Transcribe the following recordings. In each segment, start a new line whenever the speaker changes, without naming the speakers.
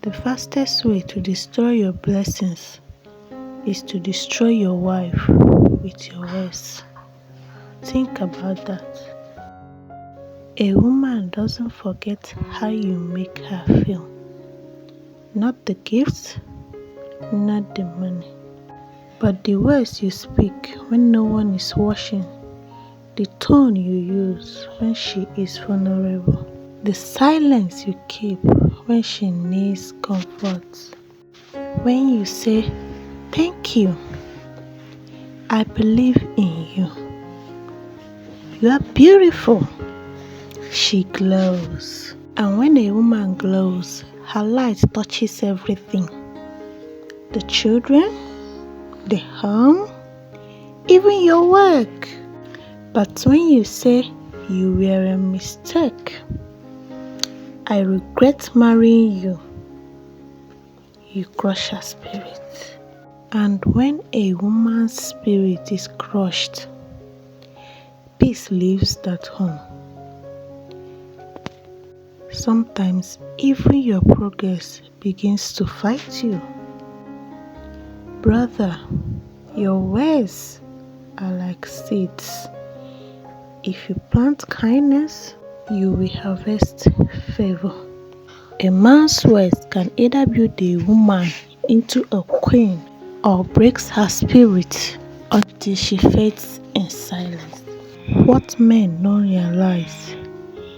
The fastest way to destroy your blessings is to destroy your wife with your words. Think about that. A woman doesn't forget how you make her feel. Not the gifts, not the money, but the words you speak when no one is watching, the tone you use when she is vulnerable, the silence you keep when she needs comfort. When you say, "Thank you, I believe in you. You are beautiful," she glows. And when a woman glows, her light touches everything. The children, the home, even your work. But when you say, "You were a mistake, I regret marrying you," you crush her spirit. And when a woman's spirit is crushed, peace leaves that home. Sometimes even your progress begins to fight you. Brother, your words are like seeds. If you plant kindness, you will harvest favor. A man's words can either build a woman into a queen or breaks her spirit until she fades in silence. What men don't realize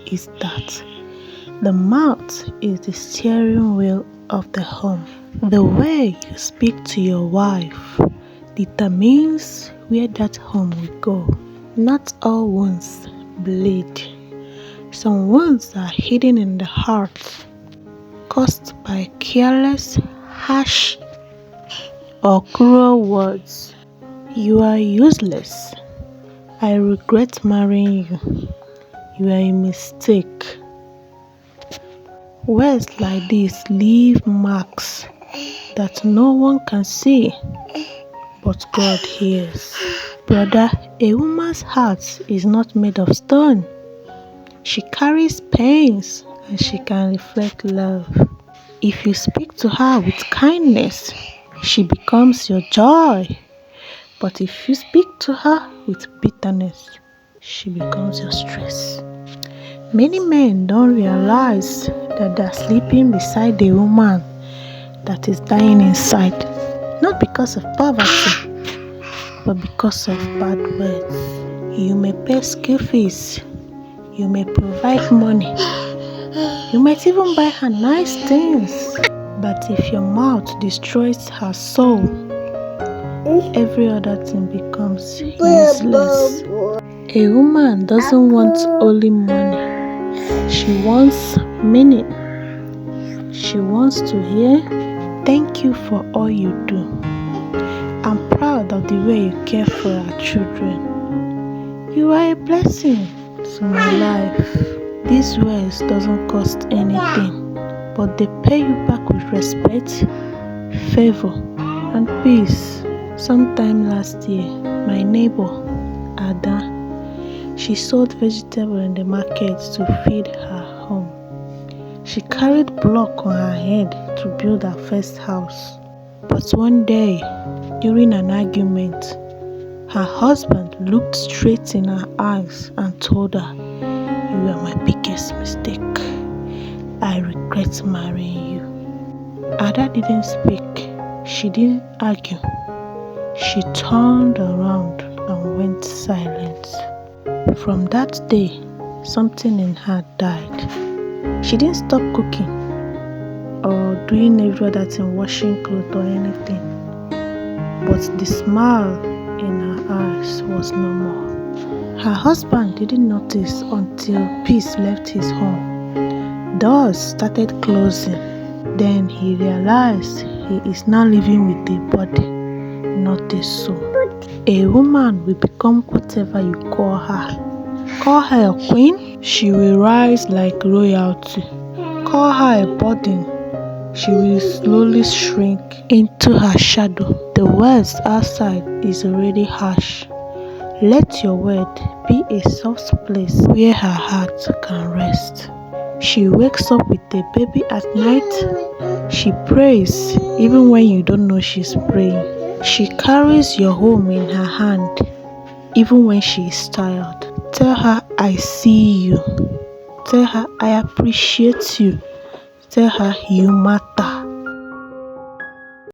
is that the mouth is the steering wheel of the home. The way you speak to your wife determines where that home will go. Not all wounds bleed. Some wounds are hidden in the heart, caused by careless, harsh, or cruel words. "You are useless. I regret marrying you. You are a mistake." Words like this leave marks that no one can see, but God hears. Brother, a woman's heart is not made of stone. She carries pains and she can reflect love. If you speak to her with kindness, she becomes your joy. But if you speak to her with bitterness, she becomes your stress. Many men don't realize that they're sleeping beside a woman that is dying inside, not because of poverty, but because of bad words. You may pay school fees, you may provide money, you might even buy her nice things, but if your mouth destroys her soul, every other thing becomes useless. A woman doesn't want only money. She wants meaning. She wants to hear, "Thank you for all you do. I'm proud of the way you care for our children. You are a blessing to my life." These words doesn't cost anything, but they pay you back with respect, favor, and peace. Sometime last year, my neighbor, Ada, she sold vegetables in the market to feed her home. She carried block on her head to build her first house. But one day, during an argument, her husband looked straight in her eyes and told her, "You are my biggest mistake. I regret marrying you." Ada didn't speak. She didn't argue. She turned around and went silent. From that day, something in her died. She didn't stop cooking or doing every other thing, washing clothes or anything. But the smile in her eyes was no more. Her husband didn't notice until peace left his home. Doors started closing. Then he realized he is now living with a body, not a soul. A woman will become whatever you call her. Call her a queen, she will rise like royalty. Call her a burden, she will slowly shrink into her shadow. The words outside is already harsh. Let your word be a soft place where her heart can rest. She wakes up with the baby at night. She prays even when you don't know she's praying. She carries your home in her hand even when she is tired. Tell her I see you. Tell her I appreciate you. Tell her you matter.